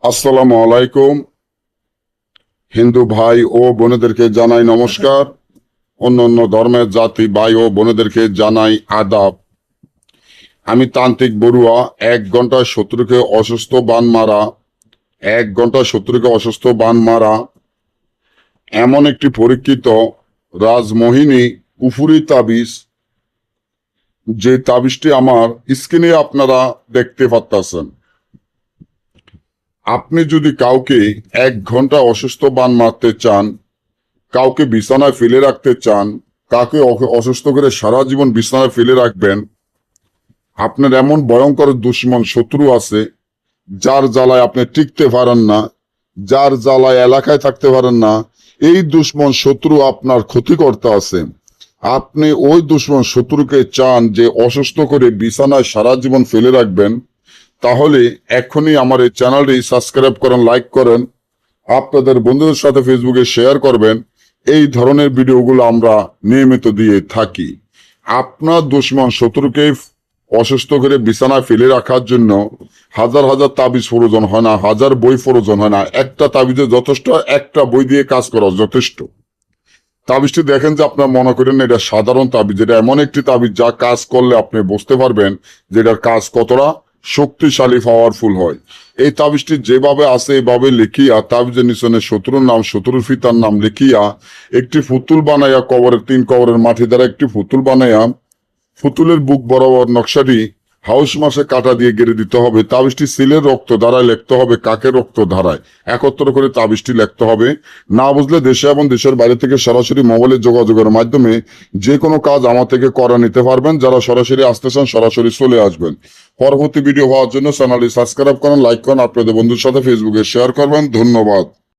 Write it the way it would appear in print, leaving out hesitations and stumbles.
আসসালামু আলাইকুম। হিন্দু ভাই ও বোনেদেরকে জানাই নমস্কার। অন্য ধর্মের জাতি ভাই ও বোনেদেরকে জানাই আদাব। আমি তান্ত্রিক বড়ুয়া। 1 ঘন্টা শত্রুকে অসুস্থ বান মারা, 1 ঘন্টা শত্রুকে অসুস্থ বান মারা এমন একটি পরীক্ষিত রাজমোহিনী কুফুরি তাবিজ, যে তাবিজটি আমার স্ক্রিনে আপনারা দেখতে পাচ্ছেন। আপনি যদি কাউকে 1 ঘন্টা অসুস্থ বান মারতে চান, কাউকে বিছানায় ফেলে রাখতে চান, কাউকে অসুস্থ করে সারা জীবন বিছানায় ফেলে রাখবেন, আপনার এমন ভয়ঙ্কর দুশ্মন শত্রু আছে যার জ্বালায় আপনি টিকতে পারেন না, যার জ্বালায় এলাকায় থাকতে পারেন না, এই দুশ্মন শত্রু আপনার ক্ষতি করতে আছে। আপনি ওই দুশ্মন শত্রুকে চান যে অসুস্থ করে বিছানায় সারা জীবন ফেলে রাখবেন, তাহলে এখনই আমার এই চ্যানেলটি সাবস্ক্রাইব করেন, লাইক করেন, আপনাদের বন্ধুদের সাথে ফেসবুকে শেয়ার করবেন। এই ধরনের ভিডিওগুলো আমরা নিয়মিত দিয়ে থাকি। আপনার দুশ্মন শত্রুকে অসুস্থ করে বিছানায় ফেলে রাখার জন্য হাজার হাজার তাবিজ প্রয়োজন হয় না, হাজার বই প্রয়োজন হয় না। একটা তাবিজে যথেষ্ট, একটা বই দিয়ে কাজ করা যথেষ্ট। তাবিজটি দেখেন যে আপনার মনে করেন এটা সাধারণ তাবিজ, এটা এমন একটি তাবিজ যা কাজ করলে আপনি বুঝতে পারবেন যে এটার কাজ কতটা শক্তিশালী, পাওয়ারফুল হয়। এই তাবিজটি যেভাবে আছে এভাবে লিখিয়া তাবিজের নিচনে শত্রুর নাম, শত্রুর পিতার নাম লিখিয়া একটি পুতুল বানাইয়া কবরের 3 কবরের মাটি দ্বারা একটি পুতুল বানাইয়া পুতুলের বুক বরাবর নকশাটি হাউস মাসে কাটা দিয়ে গেড়ে দিতে হবে। তাবিজটি সিলের রক্ত ধারায় লিখতে হবে, কাকের রক্ত ধারায় একত্র করে তাবিজটি লিখতে হবে। না বুঝলে দেশে এবং দেশের বাইরে থেকে সরাসরি মোবাইলে যোগাযোগের মাধ্যমে যে কোনো কাজ আমার থেকে করে নিতে পারবেন। যারা সরাসরি আসতে চান সরাসরি চলে আসবেন। পরবর্তী ভিডিও হওয়ার জন্য চ্যানেলটি সাবস্ক্রাইব করেন, লাইক করেন, আপনাদের বন্ধুর সাথে ফেসবুকে শেয়ার করবেন। ধন্যবাদ।